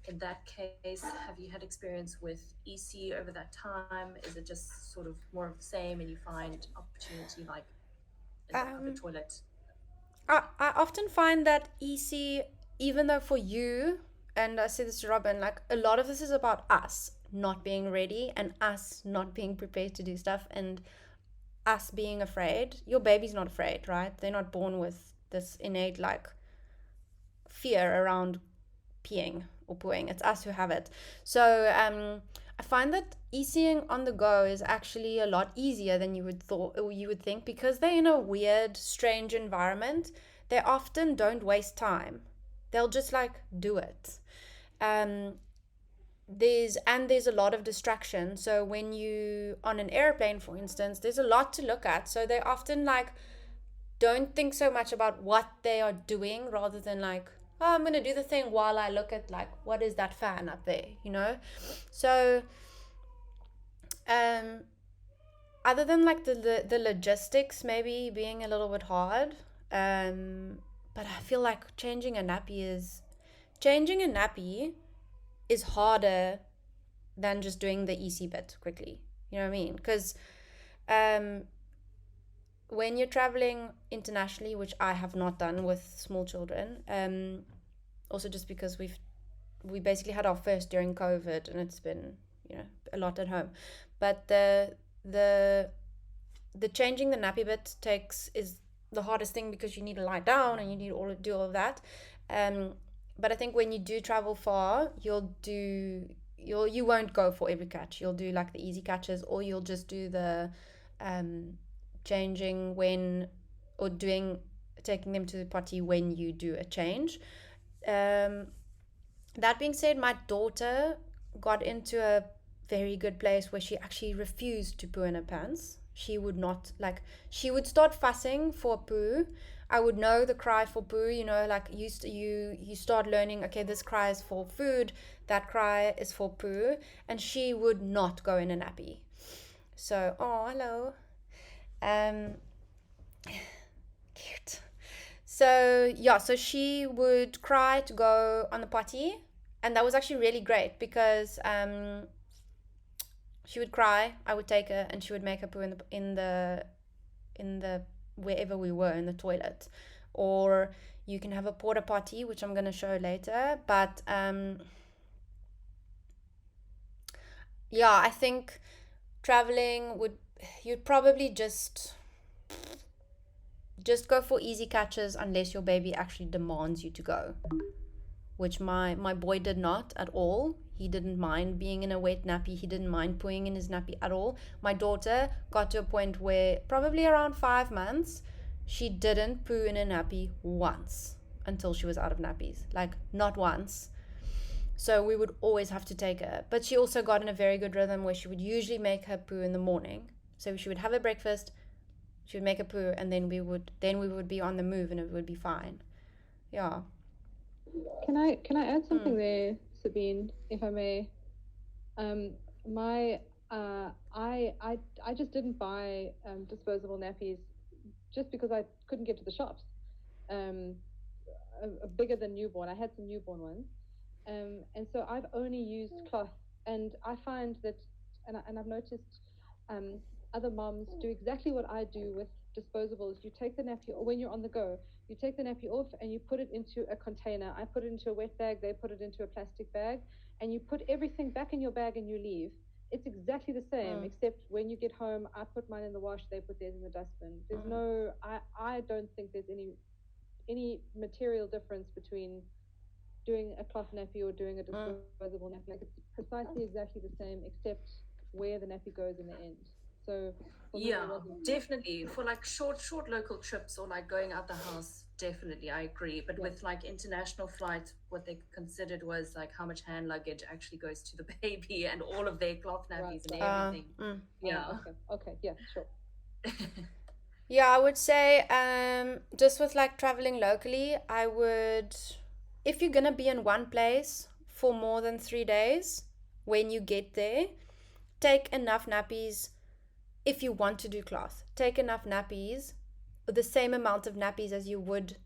In that case, have you had experience with EC over that time? Is it just sort of more of the same and you find opportunity like in the toilet? I often find that EC, even though for you, and I say this to Robin, like a lot of this is about us not being ready and us not being prepared to do stuff and us being afraid. Your baby's not afraid, right? They're not born with this innate like fear around peeing or pooing. It's us who have it. So I find that ECing on the go is actually a lot easier than you would think, because they're in a weird, strange environment. They often don't waste time. They'll just like do it. There's a lot of distraction. So when you on an airplane, for instance, there's a lot to look at. So they often like don't think so much about what they are doing, rather than like, oh, I'm gonna do the thing while I look at like what is that fan up there, you know? So other than like the logistics maybe being a little bit hard, but I feel like changing a nappy is harder than just doing the EC bit quickly. You know what I mean? Because when you're traveling internationally, which I have not done with small children, also just because we basically had our first during COVID, and it's been, you know, a lot at home. But the changing the nappy bit is the hardest thing, because you need to lie down and you need to do all of that. But I think when you do travel far, you won't go for every catch. You'll do like the easy catches, or you'll just do the changing when, or taking them to the potty when you do a change. That being said, my daughter got into a very good place where she actually refused to poo in her pants. She would not, like, she would start fussing for poo. I would know the cry for poo, you know, like you start learning, okay, this cry is for food, that cry is for poo, and she would not go in a nappy. So, oh, hello. Cute. So yeah, so she would cry to go on the potty, and that was actually really great, because She would cry. I would take her, and she would make her poo in the wherever we were in the toilet. Or you can have a porta potty, which I'm going to show later. But yeah, I think traveling you'd probably just go for easy catches unless your baby actually demands you to go, which my boy did not at all. He didn't mind being in a wet nappy. He didn't mind pooing in his nappy at all. My daughter got to a point where probably around 5 months, she didn't poo in a nappy once until she was out of nappies. Like, not once. So we would always have to take her. But she also got in a very good rhythm where she would usually make her poo in the morning. So she would have her breakfast, she would make a poo, and then we would be on the move, and it would be fine. Yeah. Can I add something there, Sabine, if I may? My I just didn't buy disposable nappies just because I couldn't get to the shops. Bigger than newborn. I had some newborn ones, and so I've only used cloth. And I find that, and I've noticed other moms do exactly what I do with disposables. You take the nappy, or when you're on the go, you take the nappy off and you put it into a container. I put it into a wet bag, they put it into a plastic bag, and you put everything back in your bag and you leave. It's exactly the same, except when you get home, I put mine in the wash, they put theirs in the dustbin. There's no, I don't think there's any material difference between doing a cloth nappy or doing a disposable nappy. Like, it's precisely exactly the same, except where the nappy goes in the end. So yeah, definitely for like short local trips or like going out the house, definitely I agree. But with like international flights, what they considered was like how much hand luggage actually goes to the baby and all of their cloth nappies and everything. Yeah. Okay, yeah, sure. Yeah, I would say just with like traveling locally, I would, if you're gonna be in one place for more than 3 days, when you get there, take enough nappies. If you want to do cloth, take enough nappies, the same amount of nappies as you would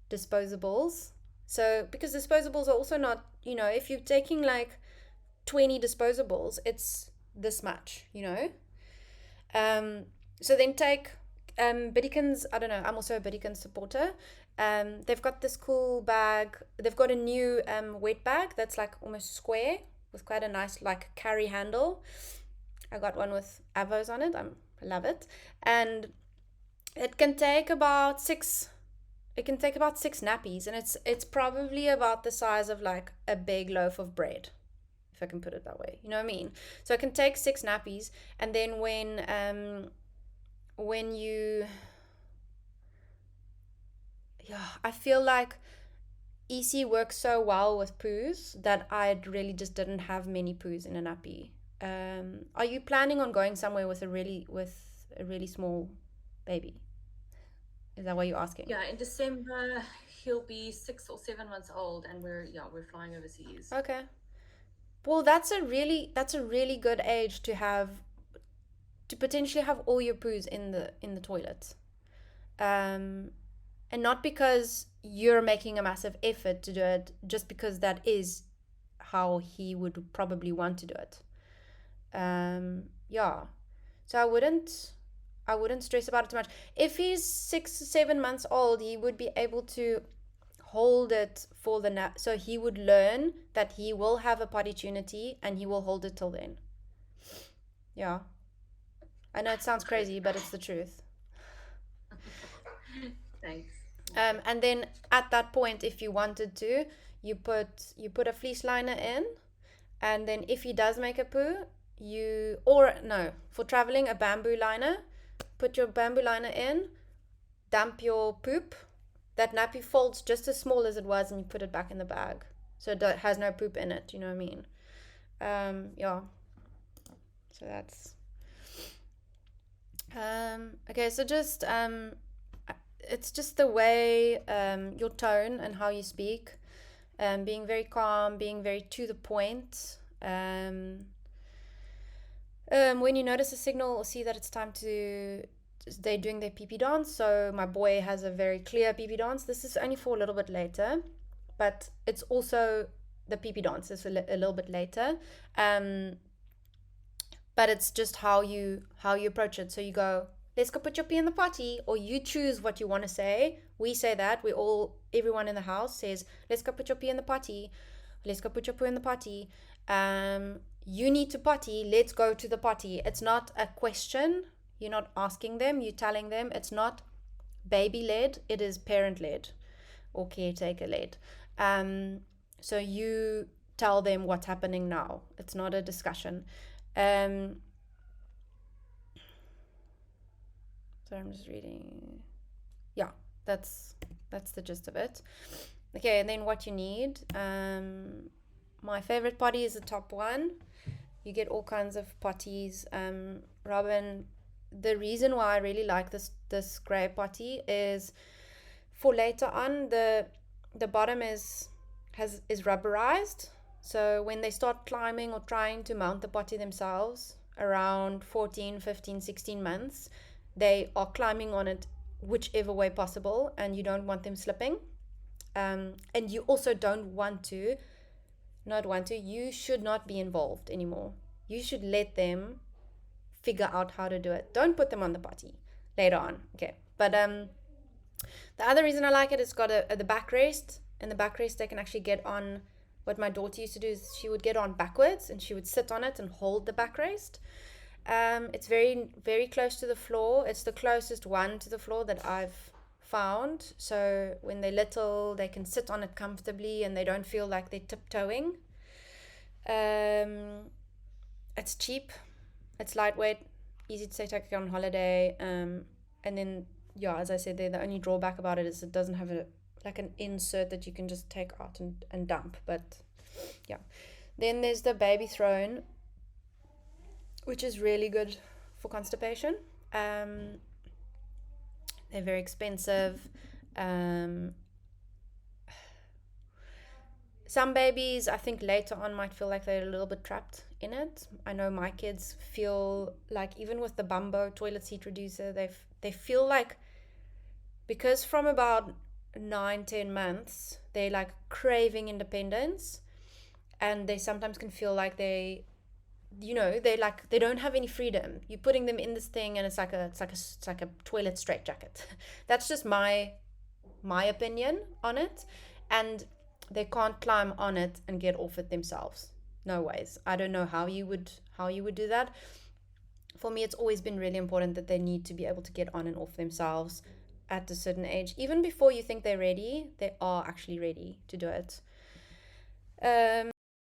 disposables. So, because disposables are also not, if you're taking like 20 disposables, it's this much, So then take Biddykins. I don't know, I'm also a Biddykins supporter. They've got this cool bag. They've got a new wet bag that's like almost square with quite a nice like carry handle. I got one with avos on it. I love it. And it can take about six nappies, and it's probably about the size of like a big loaf of bread, if I can put it that way. You know what I mean? So I can take 6 nappies, and then when you I feel like EC works so well with poos that I really just didn't have many poos in a nappy. Are you planning on going somewhere with a really small baby? Is that what you're asking? Yeah, in December he'll be 6 or 7 months old, and we're flying overseas. Okay. Well, that's a really good age to potentially have all your poos in the toilet. And not because you're making a massive effort to do it, just because that is how he would probably want to do it. Yeah. So I wouldn't stress about it too much. If he's 6 or 7 months old, he would be able to hold it for the nap. So he would learn that he will have a potty-tunity and he will hold it till then. Yeah. I know it sounds crazy, but it's the truth. Thanks. And then at that point, if you wanted to, you put a fleece liner in, and then if he does make a poo, for traveling, a bamboo liner. Put your bamboo liner in, dump your poop. That nappy folds just as small as it was, and you put it back in the bag, so it has no poop in it. You know what I mean? Yeah. So that's okay. So just it's just the way your tone and how you speak, being very calm, being very to the point. When you notice a signal or see that it's time they're doing their pee-pee dance. So my boy has a very clear pee-pee dance. This is only for a little bit later, but it's also the pee-pee dance is a little bit later. but it's just how you approach it. So you go, let's go put your pee in the potty, or you choose what you want to say. We say that everyone in the house says, let's go put your pee in the potty, let's go put your poo in the potty. You need to potty, let's go to the potty. It's not a question. You're not asking them, you're telling them. It's not baby led, it is parent led or caretaker led. So you tell them what's happening now. It's not a discussion. So I'm just reading. Yeah, that's the gist of it. Okay, and then what you need. My favorite potty is the top one. You get all kinds of potties. Robin, the reason why I really like this grey potty is for later on. The bottom is rubberized, so when they start climbing or trying to mount the potty themselves around 14, 15, 16 months, they are climbing on it whichever way possible, and you don't want them slipping. And you also you should not be involved anymore. You should let them figure out how to do it. Don't put them on the potty later on. Okay, but the other reason I like it, it's got the backrest. In the backrest, they can actually get on. What my daughter used to do is she would get on backwards and she would sit on it and hold the backrest. It's very, very close to the floor. It's the closest one to the floor that I've found. So when they're little, they can sit on it comfortably and they don't feel like they're tiptoeing. It's cheap. It's lightweight, easy to take on holiday. And then, yeah, as I said, the only drawback about it is it doesn't have an insert that you can just take out and dump. But yeah, then there's the baby throne, which is really good for constipation. They're very expensive. Some babies, I think later on, might feel like they're a little bit trapped in it. I know my kids feel like, even with the Bumbo toilet seat reducer, they feel like, because from about 9-10 months they're like craving independence, and they sometimes can feel like they don't have any freedom. You're putting them in this thing and it's like a toilet straitjacket. That's just my opinion on it. And they can't climb on it and get off it themselves. No ways. I don't know how you would do that. For me, it's always been really important that they need to be able to get on and off themselves at a certain age. Even before you think they're ready, they are actually ready to do it.